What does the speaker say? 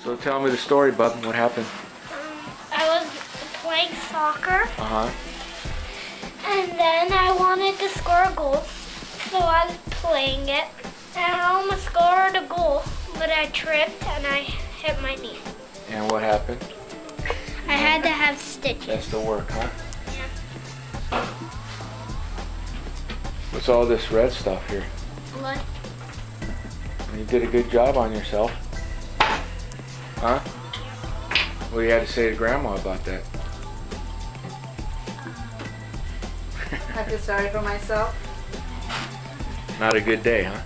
So tell me the story, bub. What happened? I was playing soccer, Uh-huh. and then I wanted to score a goal, so I was playing it, and I almost scored a goal, but I tripped and I hit my knee. And what happened? I had to have stitches. That's the work, huh? Yeah. What's all this red stuff here? Blood. You did a good job on yourself. Huh? What do you have to say to Grandma about that? I feel sorry for myself. Not a good day, huh?